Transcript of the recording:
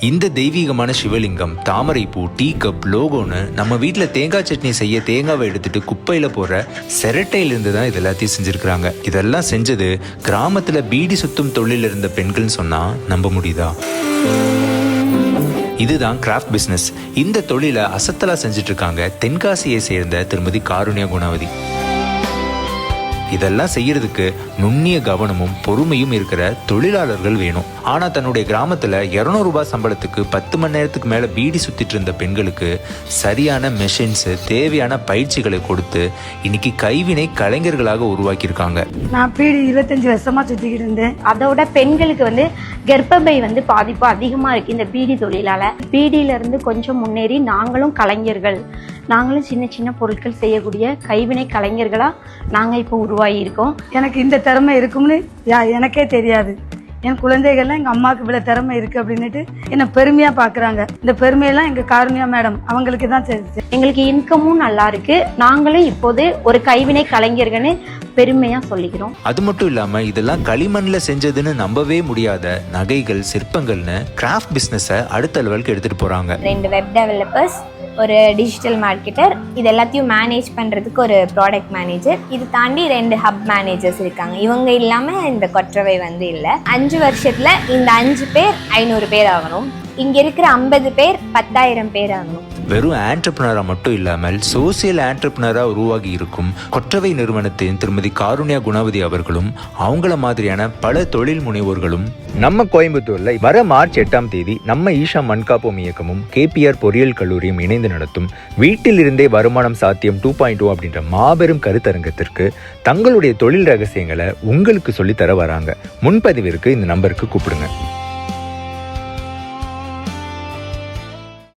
இந்த தெய்வீகமான சிவலிங்கம், தாமரை பூ, டீ கப், லோகோன்னு நம்ம வீட்டில் தேங்காய் சட்னி செய்ய தேங்காவை எடுத்துட்டு குப்பையில் போடுற சிரட்டையிலிருந்து தான் இது எல்லாத்தையும் செஞ்சுருக்கிறாங்க. இதெல்லாம் செஞ்சது கிராமத்தில் பீடி சுத்தும் தொழில் இருந்த பெண்கள்னு சொன்னால் நம்ப முடியுதா? இதுதான் கிராஃப்ட் பிஸ்னஸ். இந்த தொழிலை அசத்தலா செஞ்சுட்டு இருக்காங்க தென்காசியை சேர்ந்த திருமதி காருண்யா குணவதி. இதெல்லாம் செய்யறதுக்கு நுண்ணிய கவனமும் பொறுமையும் இருக்கிற தொழிலாளர்கள் வேணும். ஆனா தன்னுடைய கிராமத்துல 200 ரூபாய் சம்பளத்துக்கு 10 மணி நேரத்துக்கு மேல பீடி சுத்திட்டு இருந்த பெண்களுக்கு சரியான மெஷின்ஸ், தேவையான பயிற்சிகளை கொடுத்து இன்னைக்கு கைவினை கலைஞர்களாக உருவாக்கி இருக்காங்க. நான் பீடி 25 வருஷமா சுத்திக்கிட்டு இருந்தேன். அதோட பெண்களுக்கு கர்ப்பப்பை பாதிப்பு அதிகமா இருக்கு இந்த பீடி தொழிலால. பீடியில இருந்து கொஞ்சம் முன்னேறி நாங்களும் கலைஞர்கள், நாங்களும் சின்ன சின்ன பொருட்கள் செய்யக்கூடிய கைவினை கலைஞர்களா நாங்க இப்போ உருவாகி இருக்கோம். எனக்கு இந்த திறமை இருக்கும்னு எனக்கே தெரியாது. என் குழந்தைகள்லாம் எங்க அம்மாவுக்கு இவ்வளவு திறமை இருக்கு அப்படின்னுட்டு என்ன பெருமையா பாக்குறாங்க. இந்த பெருமையெல்லாம் எங்க காருண்யா மேடம் அவங்களுக்கு தான் தெரிஞ்சு. எங்களுக்கு இன்கமும் நல்லா இருக்கு. நாங்களும் இப்போது ஒரு கைவினை கலைஞர்கள்னு பெருமையா சொல்லிக்கிறோம். அது மட்டும் இல்லாம இதெல்லாம் களிமண்ல செஞ்சதுன்னு நம்பவே முடியாத நகைகள், சிற்பங்கள்னு கிராஃப்ட் பிசினஸ அடுத்த லெவலுக்கு எடுத்துட்டு போறாங்க. 2 வெப் டெவலப்பர்ஸ், ஒரு டிஜிட்டல் மார்க்கெட்டர், இது எல்லாத்தையும் மேனேஜ் பண்ணுறதுக்கு ஒரு ப்ராடக்ட் மேனேஜர், இது தாண்டி 2 ஹப் மேனேஜர்ஸ் இருக்காங்க. இவங்க இல்லாமல் இந்த கொற்றவை இல்லை. 5 வருஷத்தில் இந்த 5 பேர் 500 பேர் ஆகணும். இங்கே இருக்கிற 50 பேர் 10,000 பேர் ஆகணும். வெறும் ஆண்டர்பிரினரா மட்டும் இல்லாமல் சோசியல் ஆண்டர்பிரினரா உருவாகி இருக்கும் கொற்றவை நிறுவனத்தின் திருமதி காருண்யா குணவதி அவர்களும் அவங்கள மாதிரியான பல தொழில் முனைவோர்களும் நம்ம கோயம்புத்தூர்ல வர மார்ச் 8ஆம் தேதி நம்ம ஈஷா மண்காப்போம் இயக்கமும் KPR பொறியியல் கல்லூரியும் இணைந்து நடத்தும் வீட்டில் இருந்தே வருமானம் சாத்தியம் 2.0 அப்படின்ற மாபெரும் கருத்தரங்கத்திற்கு தங்களுடைய தொழில் ரகசியங்களை உங்களுக்கு சொல்லித்தர வராங்க. முன்பதிவிற்கு இந்த நம்பருக்கு கூப்பிடுங்க.